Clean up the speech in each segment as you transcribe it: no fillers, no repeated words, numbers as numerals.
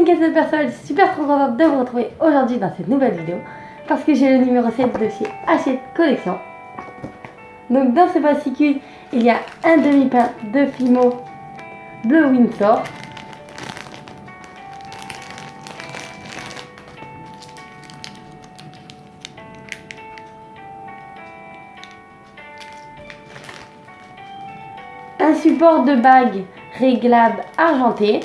Castle Personnel, je suis super trop contente de vous retrouver aujourd'hui dans cette nouvelle vidéo parce que j'ai le numéro 7 de chez Hachette Collection. Donc dans ce fascicule, il y a un demi-pain de Fimo bleu Windsor. Un support de bague réglable argenté.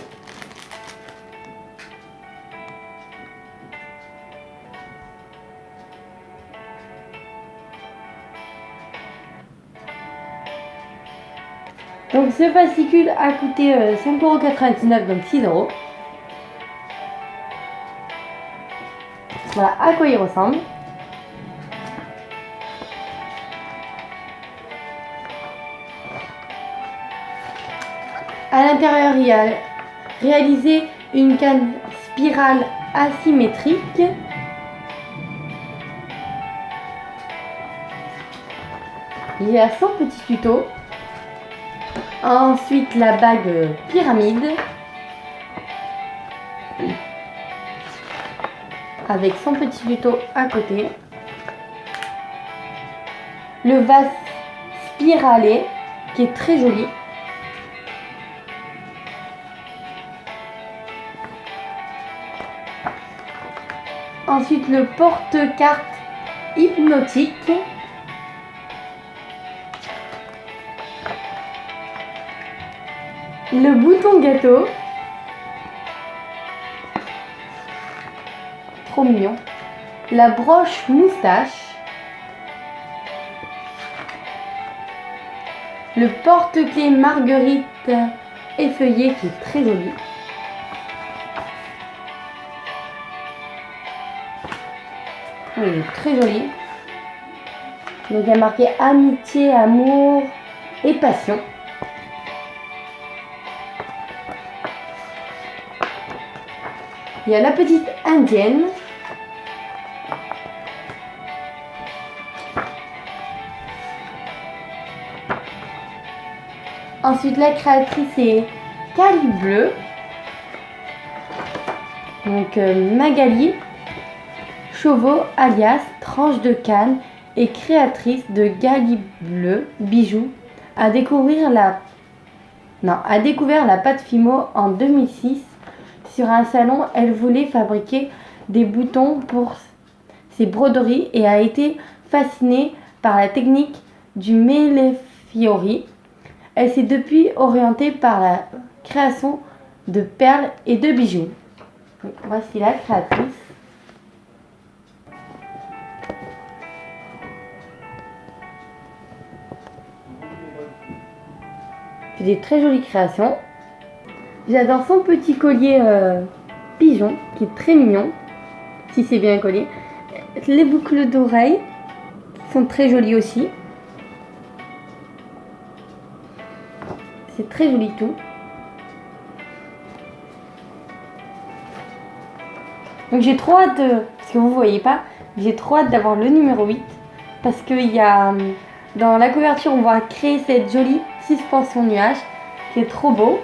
Donc ce fascicule a coûté 5,99 €, donc 6 €. Voilà à quoi il ressemble. À l'intérieur, il y a réalisé une canne spirale asymétrique. Il y a son petit tuto. Ensuite, la bague pyramide avec son petit tuto à côté. Le vase spiralé qui est très joli. Ensuite, le porte-carte hypnotique. Le bouton gâteau. Trop mignon. La broche moustache. Le porte-clés marguerite effeuillé qui est très joli. Oui, il est très joli. Donc il y a marqué amitié, amour et passion. Il y a la petite indienne. Ensuite, la créatrice est Cali Bleu. Donc Magali Chauveau alias Tranche de Canne et créatrice de Gali Bleu Bijoux a découvert la pâte Fimo en 2006. Sur un salon, elle voulait fabriquer des boutons pour ses broderies et a été fascinée par la technique du millefiori. Elle s'est depuis orientée par la création de perles et de bijoux. Donc, voici la créatrice. C'est des très jolies créations. J'adore son petit collier pigeon qui est très mignon, si c'est bien collé. Les boucles d'oreilles sont très jolies aussi. C'est très joli tout. Donc j'ai trop hâte, parce que vous voyez pas, j'ai trop hâte d'avoir le numéro 8. Parce qu'il y a, dans la couverture, on va créer cette jolie suspension nuage qui est trop beau.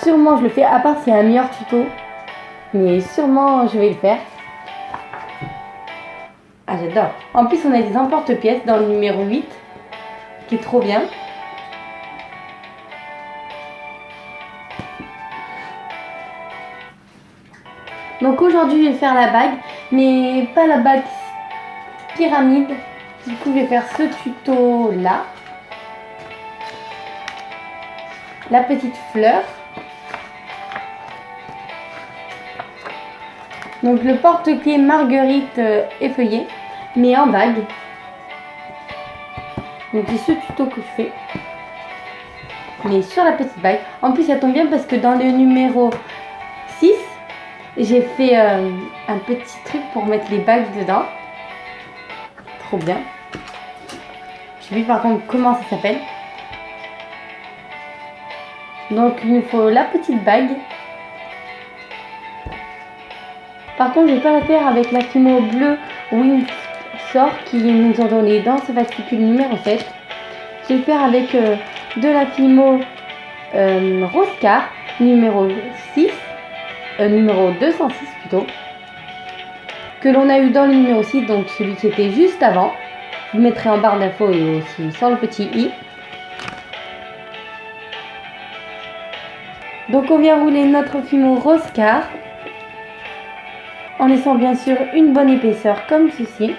Sûrement je le fais, à part c'est un meilleur tuto, mais sûrement je vais le faire. Ah j'adore. En plus on a des emporte-pièces dans le numéro 8 qui est trop bien. Donc aujourd'hui je vais faire la bague, mais pas la bague pyramide. Du coup je vais faire ce tuto là. La petite fleur. Donc le porte-clés marguerite effeuillé, mais en bague. Donc c'est ce tuto que je fais. Mais sur la petite bague. En plus ça tombe bien parce que dans le numéro 6, j'ai fait un petit truc pour mettre les bagues dedans. Trop bien. Je sais plus par contre comment ça s'appelle. Donc il nous faut la petite bague. Par contre, je vais pas la faire avec la Fimo bleu Windsor qui nous ont donné dans ce fascicule numéro 7. Je vais le faire avec de la Fimo Rose Car numéro 6, numéro 206 plutôt, que l'on a eu dans le numéro 6, donc celui qui était juste avant. Je vous mettrai en barre d'infos et aussi sans le petit i. Donc on vient rouler notre fimo Roscar en laissant bien sûr une bonne épaisseur comme ceci.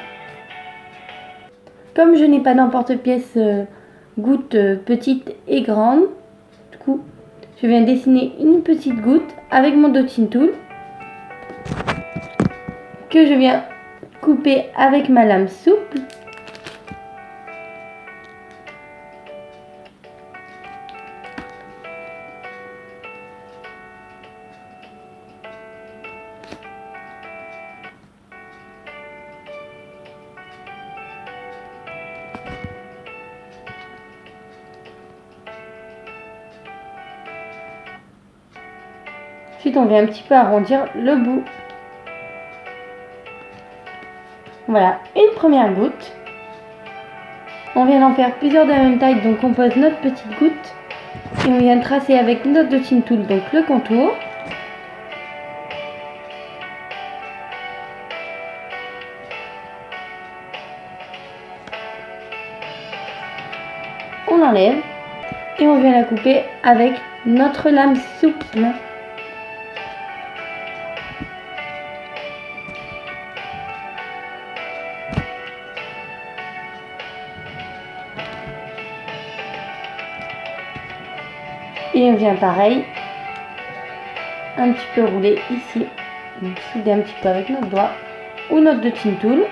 Comme je n'ai pas d'emporte-pièce goutte petite et grande, du coup je viens dessiner une petite goutte avec mon dotting tool que je viens couper avec ma lame souple. Ensuite, on vient un petit peu arrondir le bout. Voilà, une première goutte. On vient d'en faire plusieurs de la même taille, donc on pose notre petite goutte. Et on vient tracer avec notre dotting tool, donc le contour. On enlève et on vient la couper avec notre lame souple. Et on vient pareil, un petit peu rouler ici, donc souder un petit peu avec notre doigt ou notre dotting tool,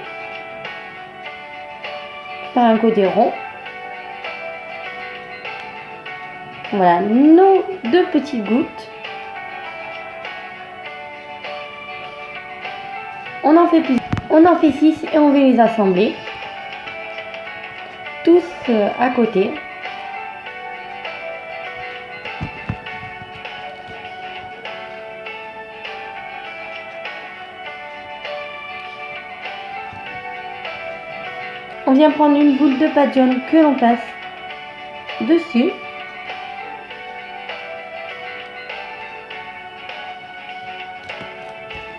faire un côté rond. Voilà nos deux petites gouttes. On en fait 6 et on va les assembler tous à côté. On vient prendre une boule de pâte jaune que l'on passe dessus.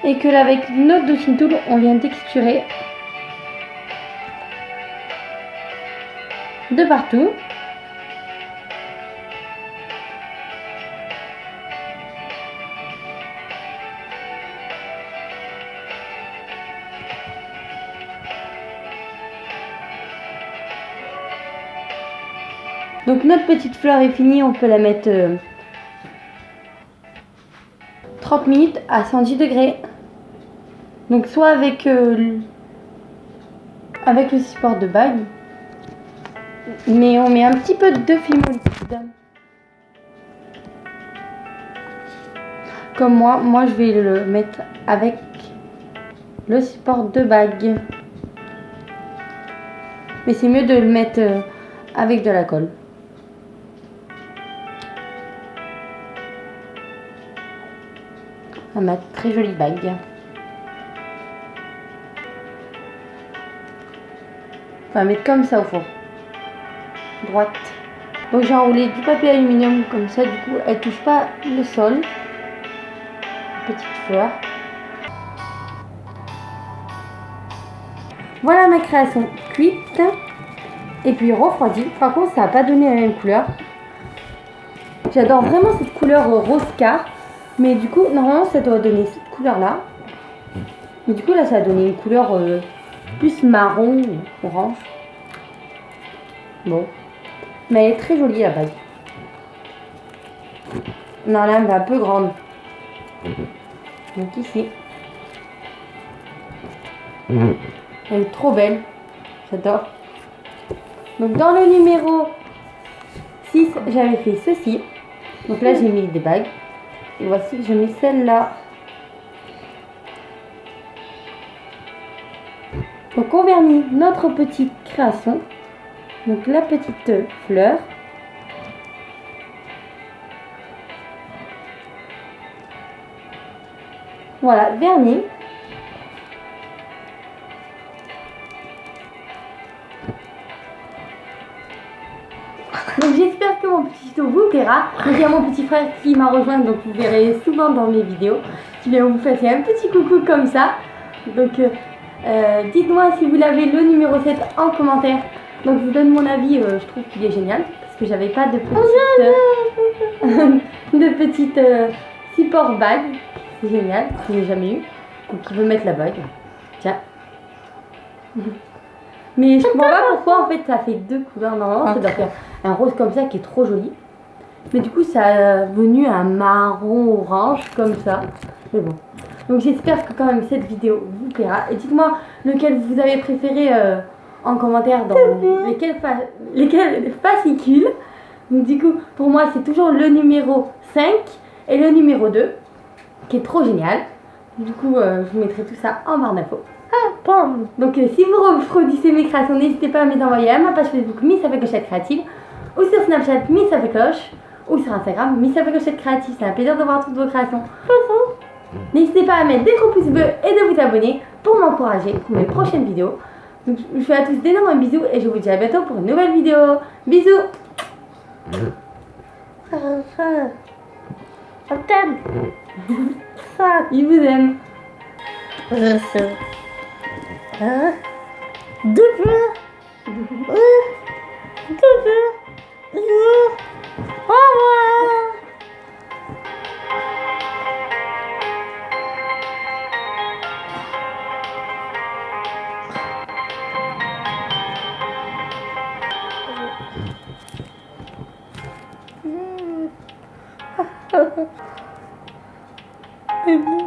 Et que là, avec notre dotting tool, on vient texturer de partout. Donc notre petite fleur est finie, on peut la mettre 30 minutes à 110 degrés. Donc soit avec le support de bague, mais on met un petit peu de fimo liquide. Comme moi je vais le mettre avec le support de bague. Mais c'est mieux de le mettre avec de la colle. Ma très jolie bague. On va mettre comme ça au fond. Droite. Donc j'ai enroulé du papier aluminium comme ça, du coup elle touche pas le sol. Petite fleur. Voilà ma création cuite et puis refroidie. Par contre ça n'a pas donné la même couleur. J'adore vraiment cette couleur Roscar. Mais du coup, normalement, ça doit donner cette couleur-là. Mais du coup, là, ça a donné une couleur plus marron ou orange. Bon. Mais elle est très jolie, la bague. Non, là, elle est un peu grande. Donc ici. Elle est trop belle. J'adore. Donc, dans le numéro 6, j'avais fait ceci. Donc là, j'ai mis des bagues. Et voici, je mets celle-là. Donc on vernit notre petite création. Donc la petite fleur. Voilà, vernis. Donc j'espère que mon petit tuto vous plaira. Donc il y a mon petit frère qui m'a rejoint, donc vous verrez souvent dans mes vidéos. Je vais vous faire un petit coucou comme ça. Donc dites-moi si vous l'avez le numéro 7 en commentaire. Donc je vous donne mon avis, je trouve qu'il est génial. Parce que j'avais pas de petite, support bague. C'est génial, que j'ai jamais eu. Donc il veut mettre la bague. Tiens. Mais je comprends pas pourquoi en fait ça fait deux couleurs. Normalement ça doit faire un rose comme ça qui est trop joli. Mais du coup ça a venu un marron orange comme ça. Mais bon. Donc j'espère que quand même cette vidéo vous plaira. Et dites-moi lequel vous avez préféré en commentaire dans lesquels fascicules. Donc du coup pour moi c'est toujours le numéro 5 et le numéro 2 qui est trop génial. Du coup je vous mettrai tout ça en barre d'infos. Donc si vous reproduisez mes créations, n'hésitez pas à me les envoyer à ma page Facebook Miss avec Clochette Créative ou sur Snapchat Miss avec Cloche ou sur Instagram Miss avec Clochette Créative. C'est un plaisir de voir toutes vos créations. N'hésitez pas à mettre des gros pouces bleus et de vous abonner pour m'encourager pour mes prochaines vidéos. Donc, je vous fais à tous d'énormes bisous et je vous dis à bientôt pour une nouvelle vidéo. Bisous. On t'aime. Il vous aime. Au revoir. Baby.